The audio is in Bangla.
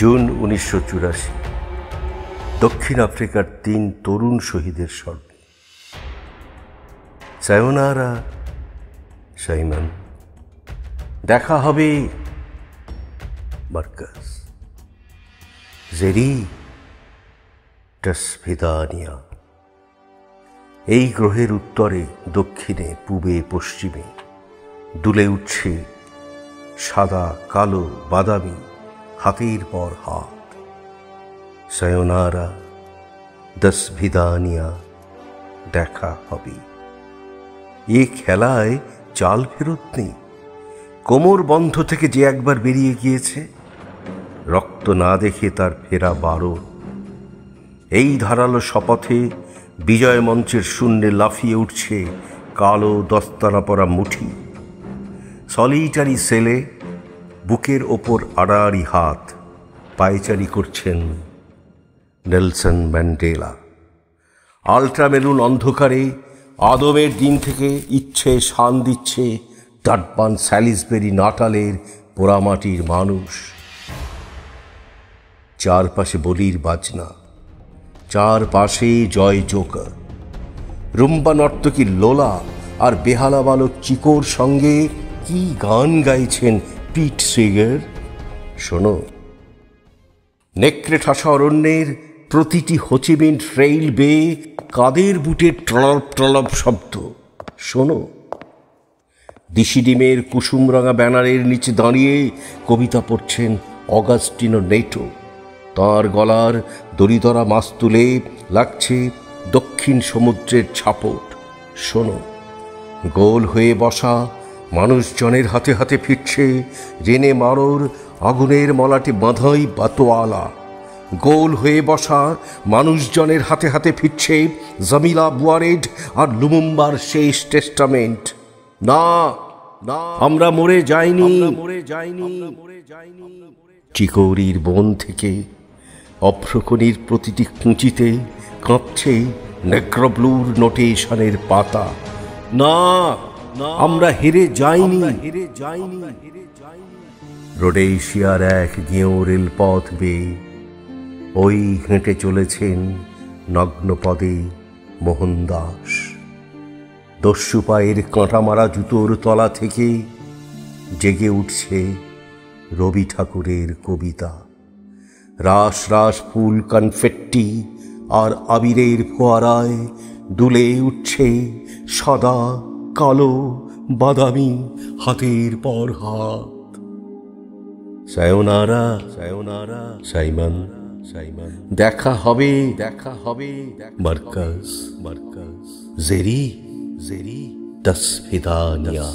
জুন 1984, দক্ষিণ আফ্রিকার 3 তরুণ শহীদের স্মরণে। সায়োনারা সাইমন, দেখা হবে মার্কাস। জেরি টাসভিদানিয়া। এই গ্রহের উত্তরে, দক্ষিণে, পূবে, পশ্চিমে দুলে উঠছে সাদা, কালো, বাদামি হাতের পর হাত। সায়োনারা টাসভিদানিয়া, দেখা হবে। এ খেলায় চাল ফেরত নেই। কোমর বন্ধ থেকে যে একবার বেরিয়ে গিয়েছে, রক্ত না দেখে তার ফেরা বারণ। এই ধারালো শপথে বিজয় মঞ্চের শূন্যে লাফিয়ে উঠছে কালো দস্তানা পরা মুঠি। সলিটারি সেলে বুকের ওপর আড়াআড়ি হাত পায়চারি করছেন নেলসন ম্যান্ডেলা। আল্ট্রামেরুন অন্ধকারে আদমের দিন থেকে ইচ্ছে শান দিচ্ছে ডাটবান স্যালিসবেরি নাটালের পোড়ামাটির মানুষ। চারপাশে বলির বাজনা, চারপাশে জয় জোকার। রুম্বা নর্তকী লোলা আর বেহালা বালক চিকোর সঙ্গে কি গান গাইছেন পিট সেগার, শোনো। নেকড়ে ঠাসা অরণ্যের প্রতিটি হোচিমিন ট্রেইল বেয়ে কাদের বুটের ট্রলপ ট্রলপ শব্দ, শোনো। দিশি ডিমের কুসুমরাঙা ব্যানারের নিচে দাঁড়িয়ে কবিতা পড়ছেন অগাস্টিনো নেটো। তাঁর গলার দড়িধরা মাস্তুলে লাগছে দক্ষিণ সমুদ্রের ছাপট, শোনো। গোল হয়ে বসা মানুষজনের হাতে হাতে ফিরছে রেনে মারোর আগুনের মলাটে বাঁধাই বাতোয়ালা। গোল হয়ে বসা মানুষজনের হাতে হাতে ফিরছে জামিলা বুয়ারেড আর লুমুম্বার শেষ টেস্টামেন্ট। না, আমরা মরে যাইনি। চিকৌরির বন থেকে অভ্রকণির প্রতিটি কুঁচিতে কাঁপছে নেক্রোব্লুর নোটেশনের পাতা। না, আমরা হেরে যাইনি। রোডেশিয়ার এক গেঁয়ো রেলপথ বেয়ে ওই হেঁটে চলেছেন নগ্নপদে মোহনদাস। দস্যু পায়ের কাঁটামারা জুতোর তলা থেকে জেগে উঠছে রবি ঠাকুরের কবিতা। রাস রাস ফুল, কনফেট্টি আর আবিরের ফোয়ারায় দুলে উঠছে সাদা, কালো, বাদামি হাতের পর হাত। সায়োনারা সায়োনারা সাইমন, দেখা হবে মার্কাস। জেরি টাসভিদানিয়া।